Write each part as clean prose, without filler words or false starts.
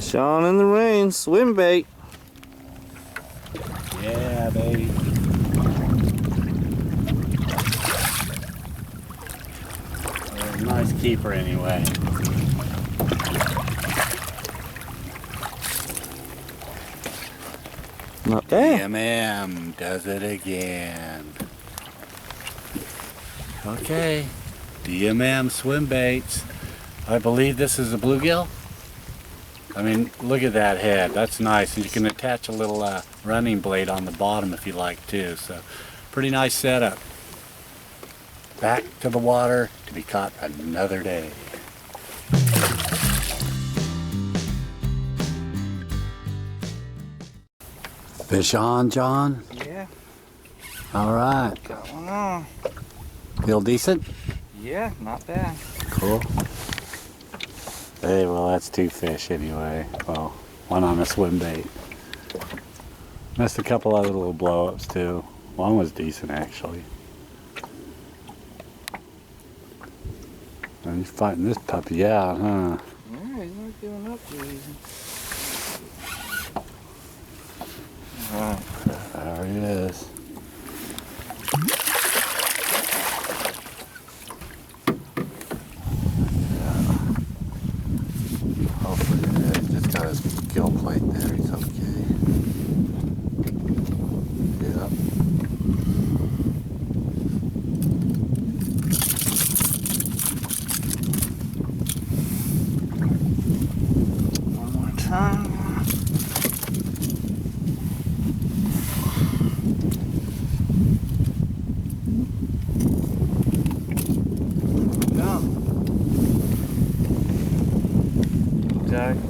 Sean in the rain, swim bait. Yeah, baby. Nice keeper anyway. Not bad. D&M does it again. Okay, D&M swim baits. I believe this is a bluegill. I mean, look at that head. That's nice. And you can attach a little running blade on the bottom if you like too. So, pretty nice setup. Back to the water to be caught another day. Fish on, John? Yeah. All right. Got one on. Feel decent? Yeah, not bad. Cool. Hey, well, that's 2 fish anyway. Well, one on a swim bait. Missed a couple other little blow-ups too. One was decent actually. And you're fighting this puppy out, huh? Yeah, he's not giving up too easy. Alright. There he is. Just got his gill plate there, he's okay. Yep. One more time. Go. Exactly.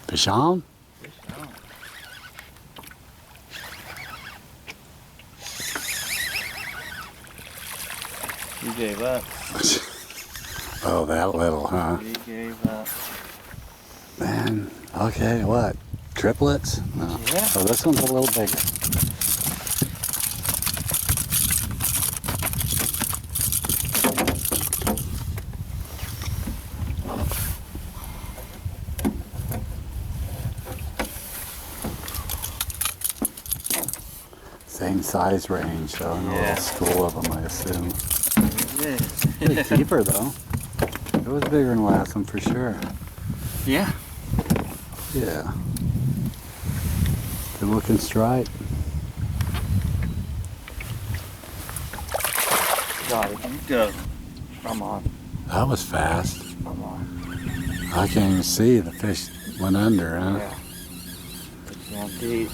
Fish on? You gave up. Oh, that little, huh? You gave up. Man, okay, what? Triplets? No. Yeah. Oh, this one's a little bigger. Same size range, so in a Yeah. little school of them, I assume. Yeah. Good keeper, though. It was bigger than the last one for sure. Yeah. Yeah. Good looking stripe. Got it. You go. Come on. That was fast. Come on. I can't even see. The fish went under, huh? Yeah. It's down deep.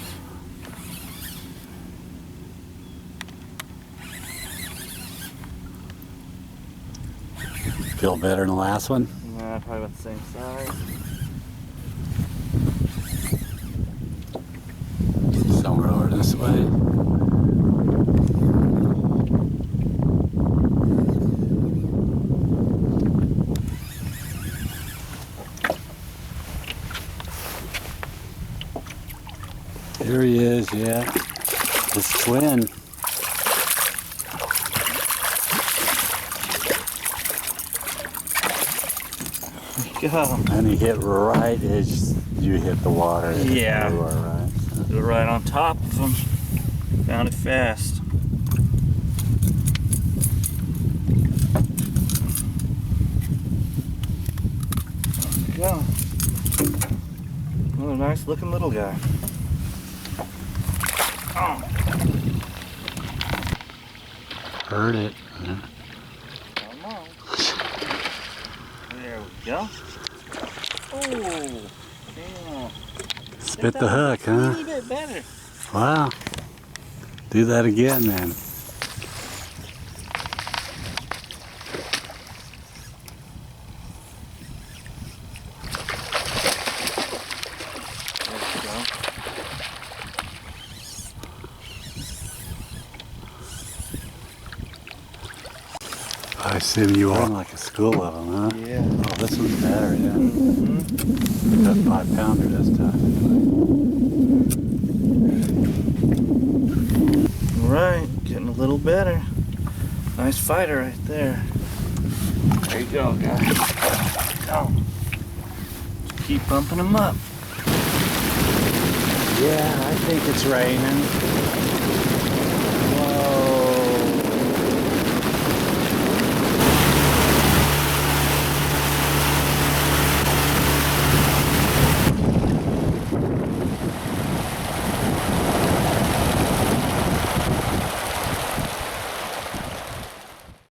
Feel better than the last one? Yeah, probably about the same size. Somewhere over this way. Here he is, yeah. His twin. Go. And he hit right as you hit the water. Yeah. You are right. Do it right on top of him. Found it fast. There you go. What a nice looking little guy. Oh. Heard it. Come on. There we go. Oh, damn. Spit the hook, A huh? little bit better. Wow. Do that again then. There we go. I sim you Run are. like a school of them, huh? Yeah. Oh, this one's better, yeah. Mm-hmm. That 5-pounder this time. Right, getting a little better. Nice fighter right there. There you go, guys. There you go. Just keep bumping them up. Yeah, I think it's raining.